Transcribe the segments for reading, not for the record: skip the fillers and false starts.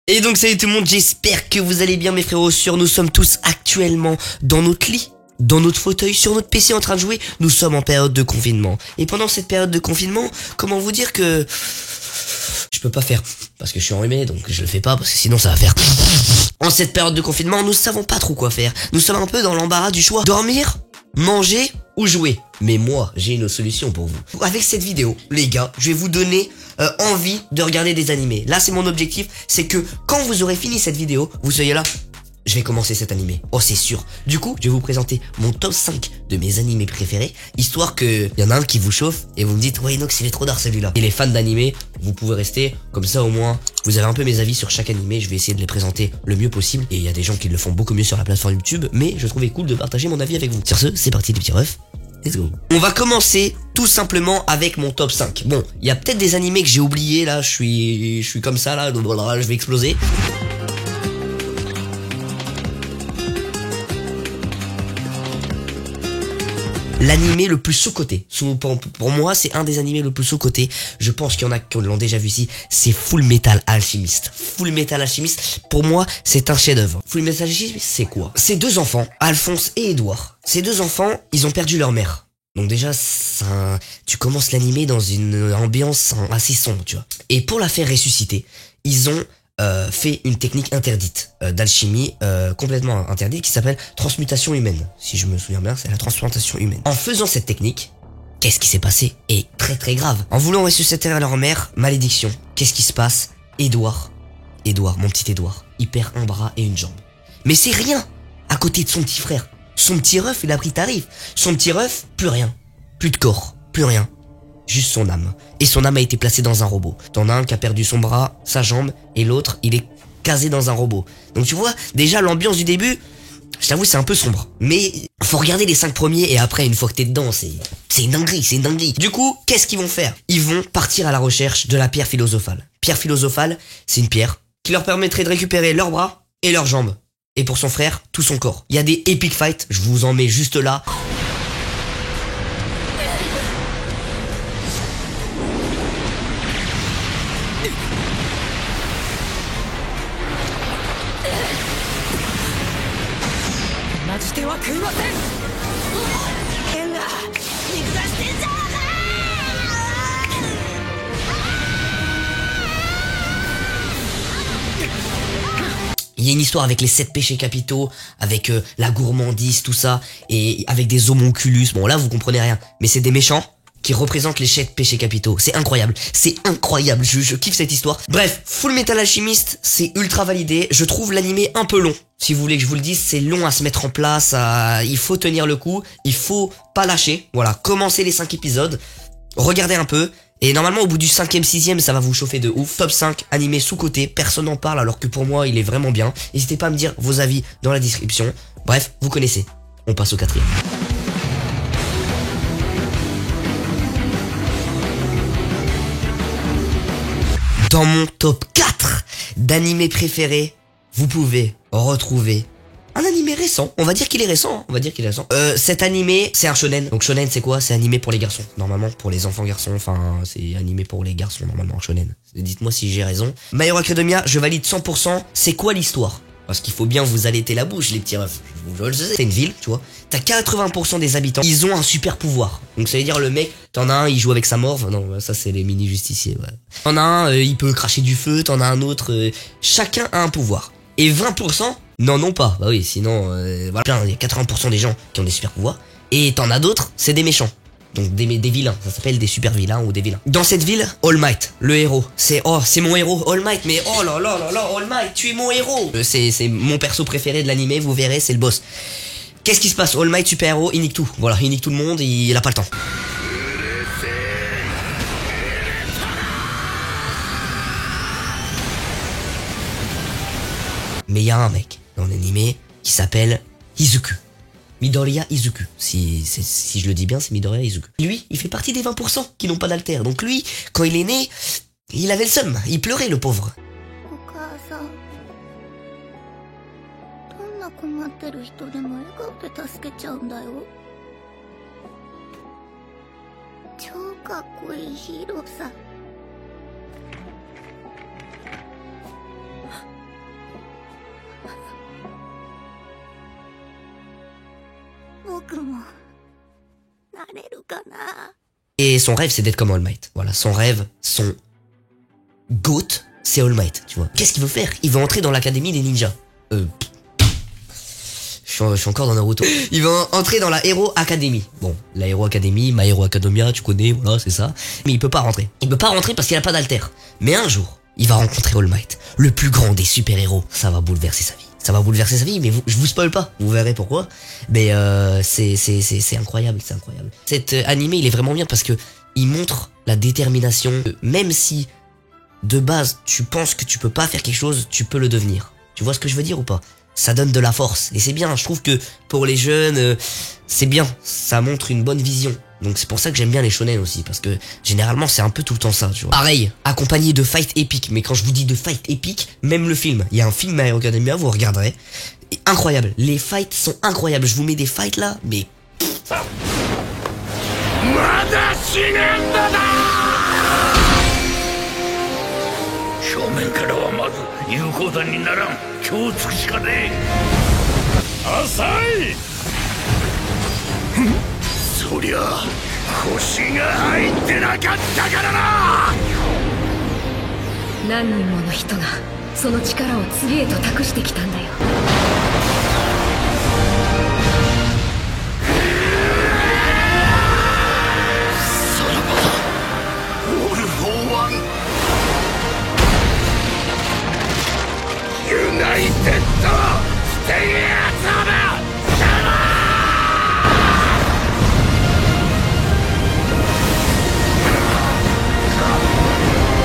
Et donc salut tout le monde, j'espère que vous allez bien mes frérots. Nous sommes tous actuellement dans notre lit, dans notre fauteuil, sur notre PC en train de jouer. Nous sommes en période de confinement. Et pendant cette période de confinement, comment vous dire que je peux pas faire parce que je suis enrhumé, donc je le fais pas parce que sinon ça va faire. En cette période de confinement, nous savons pas trop quoi faire. Nous sommes un peu dans l'embarras du choix. Dormir, manger ou jouer. Mais moi, j'ai une solution pour vous. Avec cette vidéo, les gars, je vais vous donner envie de regarder des animés. Là, c'est mon objectif, c'est que quand vous aurez fini cette vidéo, vous soyez là, je vais commencer cet animé. Oh, c'est sûr. Du coup, je vais vous présenter mon top 5 de mes animés préférés, histoire que y en a un qui vous chauffe et vous me dites, ouais, Inox, il est trop d'art celui-là. Et les fans d'animé, vous pouvez rester, comme ça au moins, vous avez un peu mes avis sur chaque animé, je vais essayer de les présenter le mieux possible. Et il y a des gens qui le font beaucoup mieux sur la plateforme YouTube, mais je trouvais cool de partager mon avis avec vous. Sur ce, c'est parti les petits refs. Let's go. On va commencer tout simplement avec mon top 5. Bon, il y a peut-être des animés que j'ai oubliés là, je suis comme ça là, donc voilà, je vais exploser. L'animé le plus sous-coté, pour moi c'est un des animés le plus sous-coté. Je pense qu'il y en a qui l'ont déjà vu ici, c'est Full Metal Alchemist. Full Metal Alchemist, pour moi c'est un chef-d'œuvre. Full Metal Alchemist, c'est quoi? C'est deux enfants, Alphonse et Edouard. Ces deux enfants, ils ont perdu leur mère. Donc déjà, tu commences l'animé dans une ambiance assez sombre, tu vois. Et pour la faire ressusciter, ils ont fait une technique interdite d'alchimie, complètement interdite, qui s'appelle transmutation humaine. Si je me souviens bien, c'est la transplantation humaine. En faisant cette technique, qu'est-ce qui s'est passé? Et très très grave. En voulant ressusciter leur mère, malédiction. Qu'est-ce qui se passe? Edouard, mon petit Edouard, il perd un bras et une jambe. Mais c'est rien à côté de son petit frère. Son petit ref, il a pris tarif. Son petit ref, plus rien. Plus de corps, plus rien. Juste son âme. Et son âme a été placée dans un robot. T'en as un qui a perdu son bras, sa jambe, et l'autre, il est casé dans un robot. Donc tu vois, déjà l'ambiance du début, je t'avoue, c'est un peu sombre. Mais faut regarder les 5 premiers, et après, une fois que t'es dedans, c'est une dinguerie, c'est une dinguerie. Du coup, qu'est-ce qu'ils vont faire? Ils vont partir à la recherche de la pierre philosophale. Pierre philosophale, c'est une pierre qui leur permettrait de récupérer leurs bras et leurs jambes. Et pour son frère, tout son corps. Il y a des epic fights, je vous en mets juste là. Il y a une histoire avec les 7 péchés capitaux, avec la gourmandise, tout ça, et avec des homonculus. Bon là vous comprenez rien, mais c'est des méchants qui représentent les 7 péchés capitaux. C'est incroyable, je kiffe cette histoire. Bref, Full Metal Alchemist, c'est ultra validé. Je trouve l'animé un peu long. Si vous voulez que je vous le dise, c'est long à se mettre en place, il faut tenir le coup, il faut pas lâcher. Voilà, commencez les 5 épisodes, regardez un peu. Et normalement au bout du 5e, 6e ça va vous chauffer de ouf. Top 5, animé sous-coté, personne n'en parle alors que pour moi il est vraiment bien. N'hésitez pas à me dire vos avis dans la description. Bref, vous connaissez. On passe au 4e. Dans mon top 4 d'animés préférés, vous pouvez retrouver un animé récent. On va dire qu'il est récent. Cet animé, c'est un shonen. Donc shonen, c'est quoi? C'est animé pour les garçons. Normalement, pour les enfants garçons. Enfin, c'est animé pour les garçons, normalement, shonen. Dites-moi si j'ai raison. My Hero Academia, je valide 100%. C'est quoi l'histoire? Parce qu'il faut bien vous allaiter la bouche, les petits refs. Je le sais. C'est une ville, tu vois. T'as 80% des habitants. Ils ont un super pouvoir. Donc ça veut dire le mec, t'en as un, il joue avec sa morve. Non, ça c'est les mini-justiciers, ouais. T'en as un, il peut cracher du feu. T'en as un autre. Chacun a un pouvoir. Et 20% n'en ont pas. Bah oui, sinon, voilà. Il y a 80% des gens qui ont des super pouvoirs. Et t'en as d'autres, c'est des méchants. Donc des vilains, ça s'appelle des super vilains ou des vilains. Dans cette ville, All Might, le héros. C'est mon héros, All Might, mais oh là là là là, All Might, tu es mon héros. C'est mon perso préféré de l'animé, vous verrez, c'est le boss. Qu'est-ce qui se passe? All Might, super héros, il nique tout. Voilà, il nique tout le monde, il a pas le temps. Mais il y a un mec dans l'animé qui s'appelle Izuku. Midoriya Izuku. Si je le dis bien, c'est Midoriya Izuku. Lui, il fait partie des 20% qui n'ont pas d'alter. Donc lui, quand il est né, il avait le seum. Il pleurait, le pauvre. Et son rêve, c'est d'être comme All Might. Voilà, son rêve, son GOAT, c'est All Might, tu vois. Qu'est-ce qu'il veut faire? Il veut entrer dans l'académie des ninjas. Je suis encore dans Naruto. Il va entrer dans la Hero Academy. Bon, la Hero Academy, My Hero Academia, tu connais, voilà, c'est ça. Mais il peut pas rentrer. Il peut pas rentrer parce qu'il a pas d'alter. Mais un jour, il va rencontrer All Might, le plus grand des super-héros. Ça va bouleverser sa vie. Ça va bouleverser sa vie, mais je vous spoil pas. Vous verrez pourquoi. Mais c'est incroyable, c'est incroyable. Cet animé, il est vraiment bien parce que il montre la détermination. Même si, de base, tu penses que tu peux pas faire quelque chose, tu peux le devenir. Tu vois ce que je veux dire ou pas? Ça donne de la force. Et c'est bien, je trouve que pour les jeunes, c'est bien. Ça montre une bonne vision. Donc c'est pour ça que j'aime bien les shonen aussi. Parce que généralement c'est un peu tout le temps ça, tu vois. Pareil, accompagné de fight épiques. Mais quand je vous dis de fight épiques, même le film. Il y a un film My Hero Academia, vous regarderez. Et incroyable. Les fights sont incroyables. Je vous mets des fights là, mais...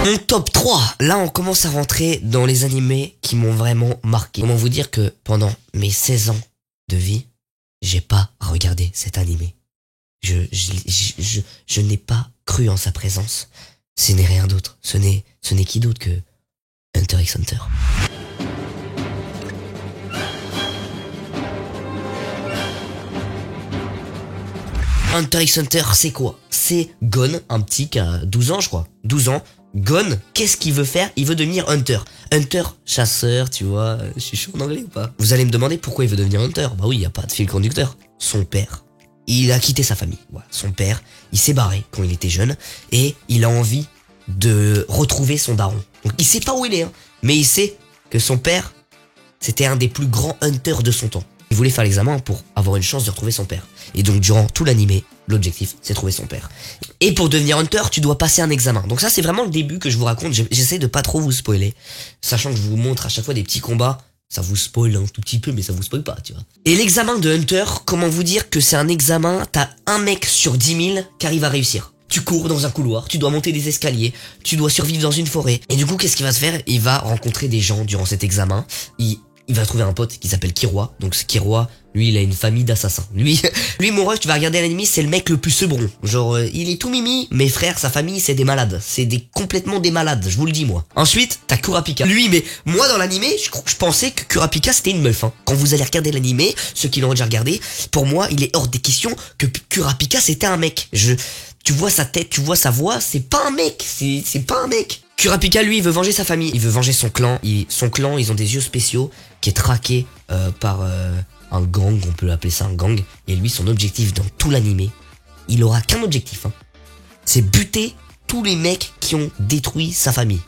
Mon top 3. Là, on commence à rentrer dans les animés qui m'ont vraiment marqué. Comment vous dire que pendant mes 16 ans de vie, j'ai pas regardé cet animé. Je n'ai pas cru en sa présence. Ce n'est rien d'autre. Ce n'est qui d'autre que Hunter x Hunter. Hunter x Hunter, c'est quoi? C'est Gon, un petit qui a 12 ans, je crois. 12 ans. Gon, qu'est-ce qu'il veut faire? Il veut devenir Hunter. Hunter, chasseur, tu vois. Je suis chaud en anglais ou pas? Vous allez me demander pourquoi il veut devenir Hunter. Bah oui, il n'y a pas de fil conducteur. Son père, il a quitté sa famille. Voilà. Son père, il s'est barré quand il était jeune. Et il a envie de retrouver son daron. Donc il sait pas où il est, hein, mais il sait que son père, c'était un des plus grands hunters de son temps. Il voulait faire l'examen pour avoir une chance de retrouver son père. Et donc durant tout l'animé, l'objectif c'est trouver son père. Et pour devenir hunter, tu dois passer un examen. Donc ça c'est vraiment le début que je vous raconte. J'essaie de pas trop vous spoiler, sachant que je vous montre à chaque fois des petits combats. Ça vous spoil un tout petit peu, mais ça vous spoil pas, tu vois. Et l'examen de hunter, comment vous dire que c'est un examen, t'as un mec sur 10 000 qui arrive à réussir. Tu cours dans un couloir, tu dois monter des escaliers, tu dois survivre dans une forêt. Et du coup, qu'est-ce qu'il va se faire? Il va rencontrer des gens durant cet examen. Il va trouver un pote qui s'appelle Killua. Donc ce Killua, lui, il a une famille d'assassins. Lui, mon ref, tu vas regarder l'anime, c'est le mec le plus sebron. Genre, il est tout mimi. Mes frères, sa famille, c'est des malades. C'est complètement des malades, je vous le dis, moi. Ensuite, t'as Kurapika. Lui, mais moi, dans l'anime, je pensais que Kurapika, c'était une meuf, hein. Quand vous allez regarder l'anime, ceux qui l'ont déjà regardé, pour moi, il est hors des questions que Kurapika, c'était un mec. Tu vois sa tête, tu vois sa voix, c'est pas un mec. C'est pas un mec. Kurapika, lui, il veut venger sa famille. Il veut venger son clan. Son clan, ils ont des yeux spéciaux qui est traqué par un gang, on peut appeler ça un gang. Et lui, son objectif dans tout l'animé, il aura qu'un objectif, hein. C'est buter tous les mecs qui ont détruit sa famille,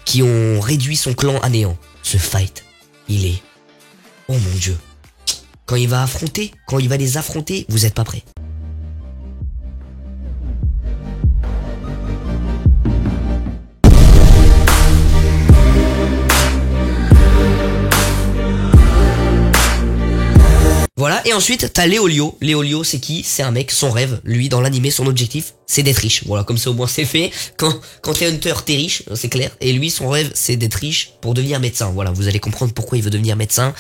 qui ont réduit son clan à néant. Ce fight, il est... Oh mon Dieu. Quand il va les affronter, vous êtes pas prêts. Voilà, et ensuite, t'as Léolio. Léolio, c'est qui? C'est un mec, son rêve, lui, dans l'animé, son objectif, c'est d'être riche. Voilà, comme ça au moins c'est fait. Quand t'es hunter, t'es riche, c'est clair. Et lui, son rêve, c'est d'être riche pour devenir médecin. Voilà, vous allez comprendre pourquoi il veut devenir médecin.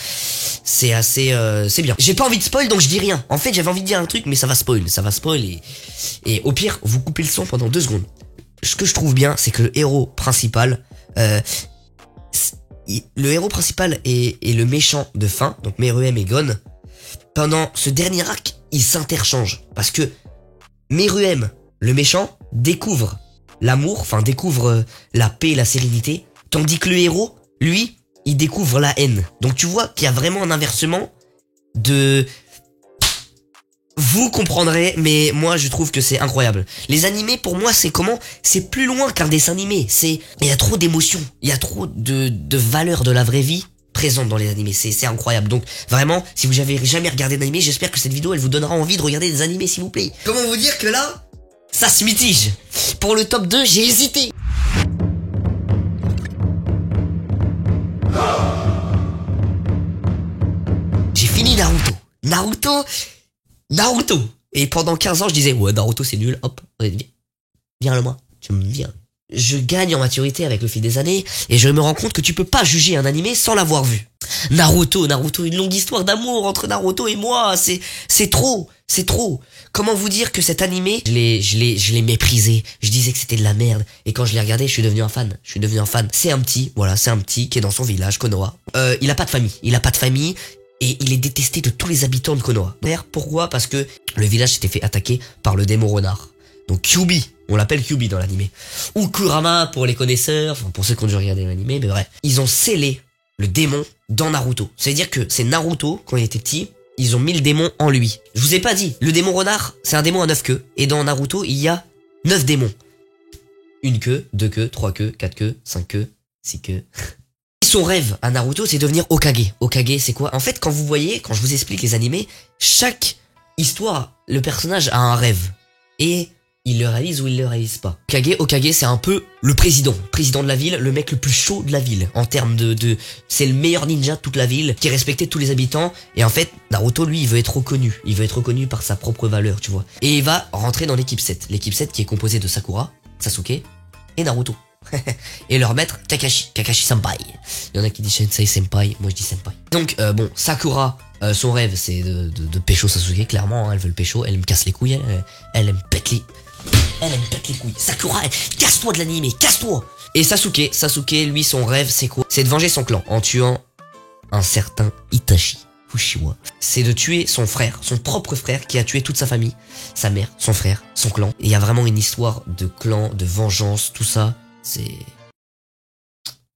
C'est assez... c'est bien. J'ai pas envie de spoil, donc je dis rien. En fait, j'avais envie de dire un truc, mais ça va spoil. Et au pire, vous coupez le son pendant 2 secondes. Ce que je trouve bien, c'est que le héros principal... le héros principal et le méchant de fin, donc Meruem et Gon... Pendant ce dernier arc, ils s'interchangent. Parce que Meruem, le méchant, découvre l'amour, enfin découvre la paix et la sérénité. Tandis que le héros, lui, il découvre la haine. Donc tu vois qu'il y a vraiment un inversement de... Vous comprendrez, mais moi je trouve que c'est incroyable. Les animés pour moi c'est comment? C'est plus loin qu'un dessin animé. Il y a trop d'émotions, il y a trop de valeurs de la vraie vie présentes dans les animés. C'est incroyable. Donc vraiment, si vous avez jamais regardé d'animé, j'espère que cette vidéo elle vous donnera envie de regarder des animés s'il vous plaît. Comment vous dire que là, ça se mitige. Pour le top 2, j'ai hésité. J'ai fini Naruto. Et pendant 15 ans, je disais, ouais, Naruto, c'est nul. Hop, viens le moi. Tu me viens. Je gagne en maturité avec le fil des années, et je me rends compte que tu peux pas juger un animé sans l'avoir vu. Naruto, une longue histoire d'amour entre Naruto et moi, c'est trop. Comment vous dire que cet animé, je l'ai méprisé. Je disais que c'était de la merde. Et quand je l'ai regardé, je suis devenu un fan. C'est un petit qui est dans son village, Konoha. Il a pas de famille. Et il est détesté de tous les habitants de Konoha. Pourquoi? Parce que le village s'était fait attaquer par le démon renard. Donc Kyuubi, on l'appelle Kyuubi dans l'animé. Ou Kurama pour les connaisseurs, enfin pour ceux qui ont dû regarder l'animé, mais bref. Ils ont scellé le démon dans Naruto. Ça veut dire que c'est Naruto, quand il était petit, ils ont mis le démon en lui. Je vous ai pas dit, le démon renard, c'est un démon à 9 queues. Et dans Naruto, il y a 9 démons. Une queue, 2 queues, 3 queues, 4 queues, 5 queues, 6 queues... Son rêve à Naruto, c'est devenir Hokage. Hokage, c'est quoi? En fait, quand je vous explique les animés, chaque histoire, le personnage a un rêve. Et il le réalise ou il le réalise pas. Hokage, c'est un peu le président de la ville, le mec le plus chaud de la ville. En termes c'est le meilleur ninja de toute la ville, qui respectait tous les habitants. Et en fait, Naruto, lui, il veut être reconnu. Il veut être reconnu par sa propre valeur, tu vois. Et il va rentrer dans l'équipe 7. L'équipe 7 qui est composée de Sakura, Sasuke et Naruto. Et leur maître Kakashi Senpai. Il y en a qui disent Sensei Senpai, moi je dis Senpai. Donc bon, Sakura, son rêve c'est de pécho Sasuke, clairement, hein, elle veut le pécho, elle me casse les couilles, elle me pète les couilles. Sakura, casse-toi de l'anime, casse-toi. Et Sasuke, lui son rêve c'est quoi? C'est de venger son clan en tuant un certain Itachi Uchiwa. C'est de tuer son frère, son propre frère qui a tué toute sa famille, sa mère, son frère, son clan. Et il y a vraiment une histoire de clan, de vengeance, tout ça. C'est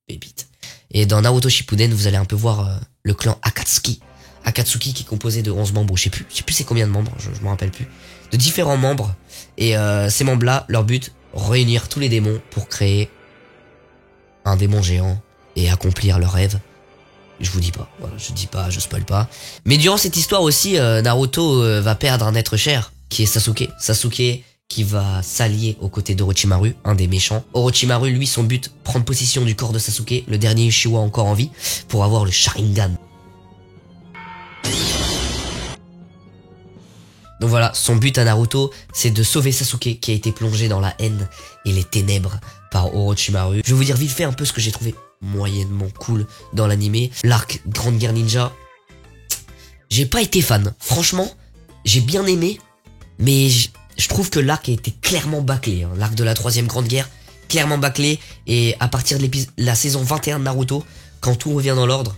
pépite. Et dans Naruto Shippuden, vous allez un peu voir le clan Akatsuki. Akatsuki qui est composé de 11 membres, je sais plus c'est combien de membres, je me rappelle plus. De différents membres. Et ces membres-là, leur but, réunir tous les démons pour créer un démon géant et accomplir leur rêve. Je vous dis pas, voilà, je spoil pas. Mais durant cette histoire aussi, Naruto va perdre un être cher, qui est Sasuke. Sasuke qui va s'allier aux côtés d'Orochimaru, un des méchants. Orochimaru, lui, son but, prendre possession du corps de Sasuke, le dernier Uchiwa encore en vie, pour avoir le Sharingan. Donc voilà, son but à Naruto, c'est de sauver Sasuke, qui a été plongé dans la haine et les ténèbres par Orochimaru. Je vais vous dire vite fait un peu ce que j'ai trouvé moyennement cool dans l'animé. L'arc Grande Guerre Ninja, j'ai pas été fan. Franchement, j'ai bien aimé, mais je trouve que l'arc a été clairement bâclé. Hein. L'arc de la 3ème Grande Guerre, clairement bâclé. Et à partir de la saison 21 de Naruto, quand tout revient dans l'ordre,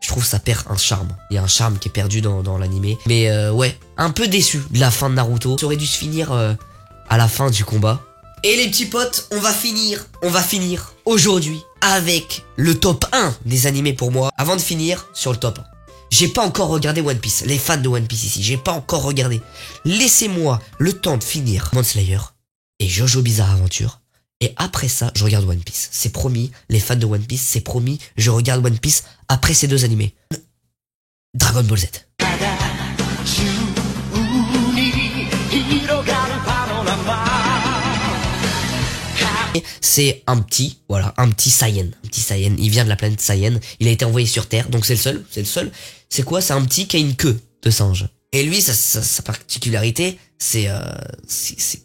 je trouve que ça perd un charme. Il y a un charme qui est perdu dans l'animé. Mais ouais, un peu déçu de la fin de Naruto. Ça aurait dû se finir à la fin du combat. Et les petits potes, on va finir aujourd'hui avec le top 1 des animés pour moi. Avant de finir sur le top 1. J'ai pas encore regardé One Piece. Les fans de One Piece ici, j'ai pas encore regardé. Laissez-moi le temps de finir Demon Slayer et Jojo Bizarre Adventure. Et après ça, je regarde One Piece. C'est promis, les fans de One Piece, c'est promis. Je regarde One Piece après ces deux animés. Dragon Ball Z. C'est un petit Saiyan. Un petit Saiyan. Il vient de la planète Saiyan. Il a été envoyé sur Terre, donc c'est le seul. C'est quoi? C'est un petit qui a une queue de singe. Et lui, sa particularité, c'est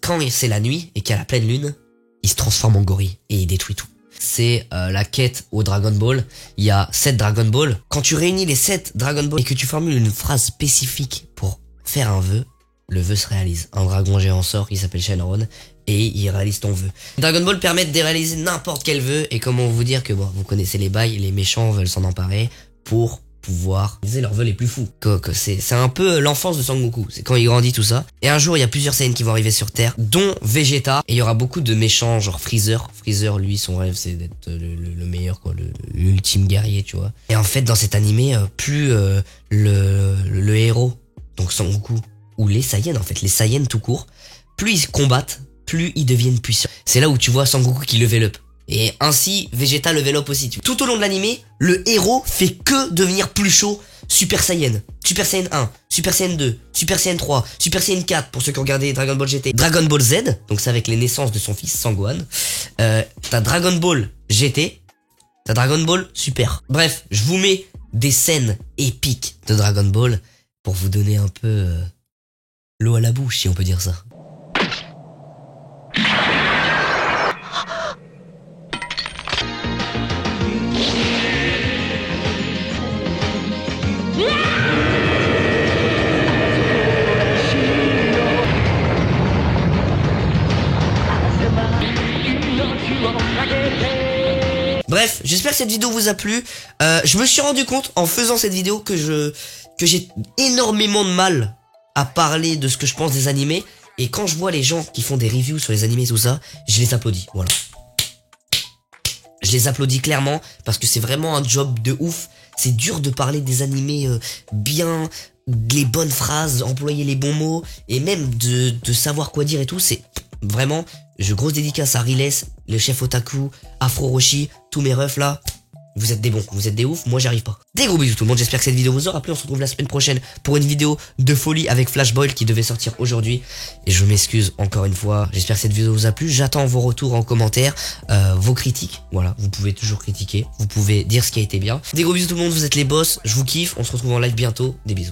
quand c'est la nuit et qu'il y a la pleine lune, il se transforme en gorille et il détruit tout. C'est la quête au Dragon Ball. Il y a 7 Dragon Ball. Quand tu réunis les 7 Dragon Ball et que tu formules une phrase spécifique pour faire un vœu, le vœu se réalise. Un dragon géant sort qui s'appelle Shenron et il réalise ton vœu. Dragon Ball permet de réaliser n'importe quel vœu et comment vous dire que bon, vous connaissez les bails, les méchants veulent s'en emparer pour pouvoir réaliser leurs vœux les plus fous. C'est un peu l'enfance de Sangoku, c'est quand il grandit tout ça. Et un jour il y a plusieurs Saiyans qui vont arriver sur Terre, dont Vegeta, et il y aura beaucoup de méchants genre Freezer. Freezer lui son rêve c'est d'être le meilleur quoi, l'ultime guerrier tu vois. Et en fait dans cet animé plus le héros donc Sangoku, ou les Saiyans en fait, les Saiyans tout court, plus ils combattent, plus ils deviennent puissants. C'est là où tu vois Sangoku qui level up. Et ainsi, Vegeta level up aussi. Tout au long de l'animé, le héros fait que devenir plus chaud. Super Saiyan, Super Saiyan 1, Super Saiyan 2, Super Saiyan 3, Super Saiyan 4 pour ceux qui ont regardé Dragon Ball GT. Dragon Ball Z, donc c'est avec les naissances de son fils Sangohan. T'as Dragon Ball GT, t'as Dragon Ball Super. Bref, je vous mets des scènes épiques de Dragon Ball pour vous donner un peu l'eau à la bouche, si on peut dire ça. Bref, j'espère que cette vidéo vous a plu. Je me suis rendu compte en faisant cette vidéo que j'ai énormément de mal à parler de ce que je pense des animés. Et quand je vois les gens qui font des reviews sur les animés tout ça, je les applaudis. Voilà. Je les applaudis clairement parce que c'est vraiment un job de ouf. C'est dur de parler des animés bien, les bonnes phrases, employer les bons mots et même de savoir quoi dire et tout. C'est vraiment, grosse dédicace à Riles, le chef otaku, Afro Roshi, tous mes refs là. Vous êtes des bons, vous êtes des oufs, moi j'arrive pas. Des gros bisous tout le monde, j'espère que cette vidéo vous aura plu. On se retrouve la semaine prochaine pour une vidéo de folie avec Flash Boy qui devait sortir aujourd'hui. Et je m'excuse encore une fois, j'espère que cette vidéo vous a plu. J'attends vos retours en commentaire, vos critiques. Voilà, vous pouvez toujours critiquer, vous pouvez dire ce qui a été bien. Des gros bisous tout le monde, vous êtes les boss, je vous kiffe, on se retrouve en live bientôt, des bisous.